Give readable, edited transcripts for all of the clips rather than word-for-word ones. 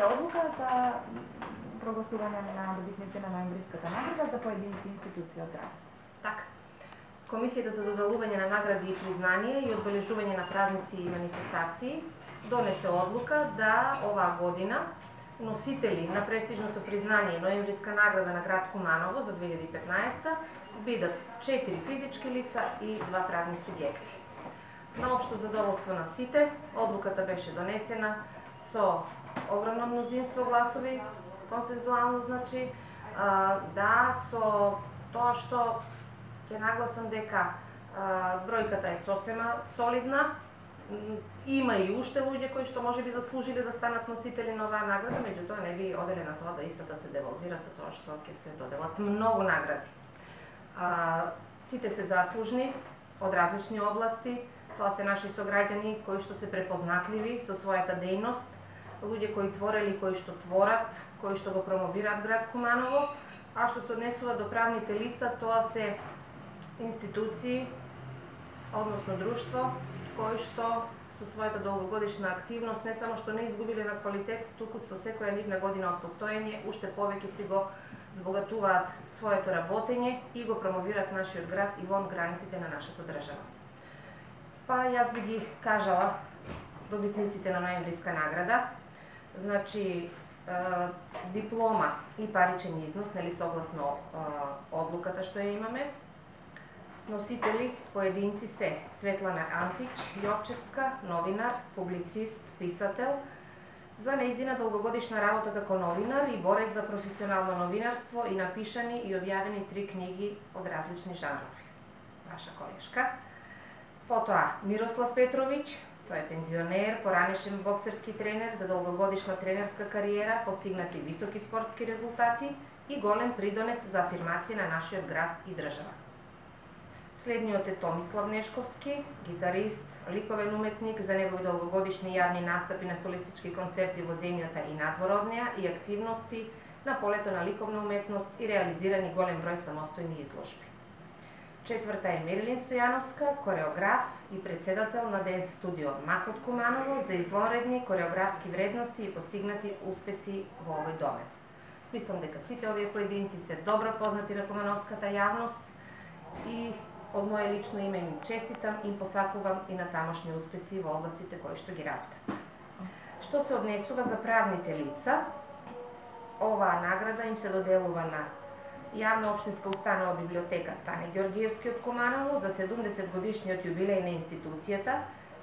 одлука за прогласување на добитници на ноемвриската награда за поединци институции од градот. Така. Комисијата за доделување на награди и признанија и одбележување на празници и манифестации донесе одлука да оваа година носители на престижното признание Ноемвриска награда на град Куманово за 2015 бидат 4 физички лица и 2 правни субјекти. На општо задоволство на сите, одлуката беше донесена со огромно мнозинство гласови, консензуално значи, да, со тоа што ќе нагласам дека бројката е сосема солидна. Има и уште луѓе кои што можеби заслужиле да станат носители на оваа награда, меѓутоа не би оделе на тоа да истата се девалвира со тоа што ќе се доделат многу награди. Сите се заслужни од различни области, тоа се наши сограѓани кои што се препознатливи со својата дејност, луѓе кои творели, кои што творат, кои што го промовираат град Куманово, а што се однесува до правните лица, тоа се институции, односно друштво, кои што со својата долгогодишна активност не само што не изгубиле на квалитет, туку со секоја нивна година од постоење уште повеќе си го збогатуваат своето работење и го промовираат нашиот град и вон границите на нашата држава. Па јас би ги кажала добитниците на ноемвриска награда, значи диплома и паричен износ, нели согласно одлуката што ја имаме. Носители, поединци се Светлана Антич, Јовчевска, новинар, публицист, писател, за нејзина долгогодишна работа како новинар и борец за професионално новинарство и напишани и објавени 3 книги од различни жанрови. Наша колешка. Потоа Мирослав Петровиќ, тој е пензионер, поранешен боксерски тренер за долгогодишна тренерска кариера, постигнати високи спортски резултати и голем придонес за афирмација на нашиот град и држава. Следниот е Томислав Нешковски, гитарист, ликовен уметник, за негови долгогодишни јавни настапи на солистички концерти во земјата и надвор од неа и активности на полето на ликовна уметност и реализирани голем број самостојни изложби. Четврта е Мерилин Стојановска, кореограф и председател на Денс студио МАК од Куманово за извонредни кореографски вредности и постигнати успеси во овој домен. Мислам дека сите овие поединци се добро познати на кумановската јавност и од моје лично име им честитам, им посакувам и на тамошни успеси во областите кои што ги работат. Што се однесува за правните лица, оваа награда им се доделува на Јавна општинска установа библиотека Тане Ѓоргиевски од Куманово за 70 годишниот јубилеј на институцијата,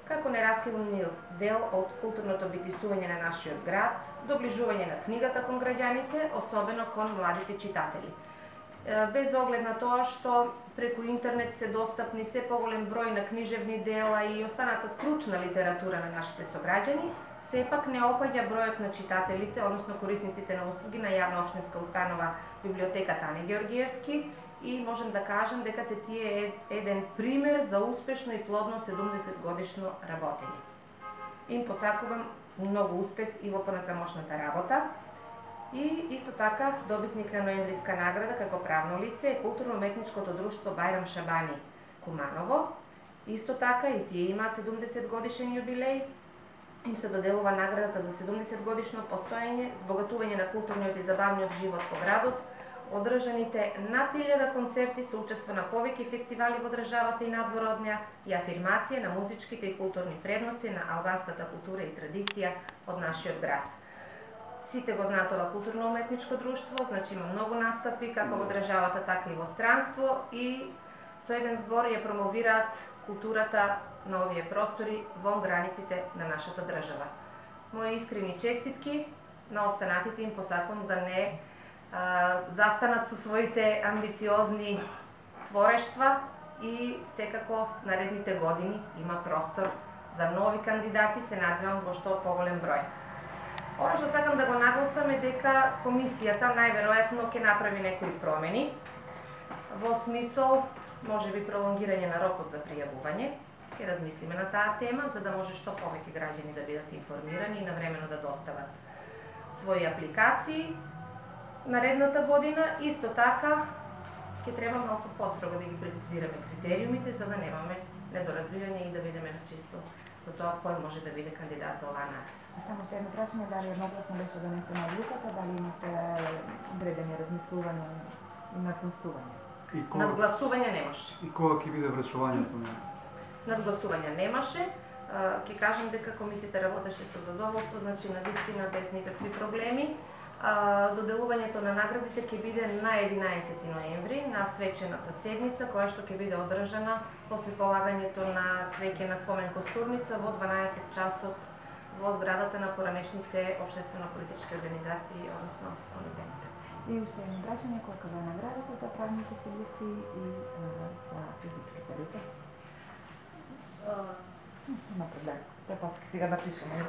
како нераскиден дел од културното битисување на нашиот град, доближување на книгата кон граѓаните, особено кон младите читатели. Без оглед на тоа што преку интернет се достапни се поголем број на книжевни дела и останата стручна литература на нашите сограѓани, сепак не опаѓа бројот на читателите, односно корисниците на услуги на Јавна општинска установа библиотека Тане Ѓоргиевски и можем да кажем дека се тие еден пример за успешно и плодно 70 годишно работење. Им посакувам многу успех и во понатамошната работа. И исто така добитник на ноемвриска награда како правно лице е културно-уметничкото друштво Бајрам Шабани Куманово. Исто така и тие имаат 70 годишен јубилеј. Им се доделува наградата за 70 годишно постоење, збогатување на културниот и забавниот живот во градот, одржаните над 1000 концерти со учество на повеќе фестивали во државата и надвор од неа и афирмација на музичките и културни предности на албанската култура и традиција од нашиот град. Сите го знаат ова културно-уметничко друштво, значи има многу настапи како во државата, така и во странство и со еден збор ја промовираат културата на овие простори во границите на нашата држава. Мои искрени честитки на останатите, им посакувам да не застанат со своите амбициозни творештва и секако наредните години има простор за нови кандидати, се надевам во што поголем број. Оно што сакам да го нагласам е дека комисијата најверојатно ќе направи некои промени во смисол можеби пролонгирање на рокот за пријавување. Ќе размислиме на таа тема за да може што повеќе граѓани да бидат информирани и навремено да достават своји апликации. Наредната година исто така ќе треба малку построго да ги прецизираме критериумите за да немаме недоразбирање и да бидеме на чисто за тоа кој може да биде кандидат за оваа награда. А само ще едно прашање, дали едногласно беше донесена одлуката, дали имате вредење, размислување и надгласување? Надгласување немаше. И кога ќе биде врачувањето на? Надгласување немаше. Ќе кажам дека комисијата работеше со задоволство, значи навистина без никакви проблеми. Доделувањето на наградите ќе биде на 11 ноември на свечената седница, која што ќе биде одржана после полагањето на цвеќе на спомен костурница во 12 часот во зградата на поранешните општествено-политички организации, односно комитет. И уште едно прашање, колка е наградата за правните субјекти и за физичките лица? Нема проблем. Тоа после сега да пишеме.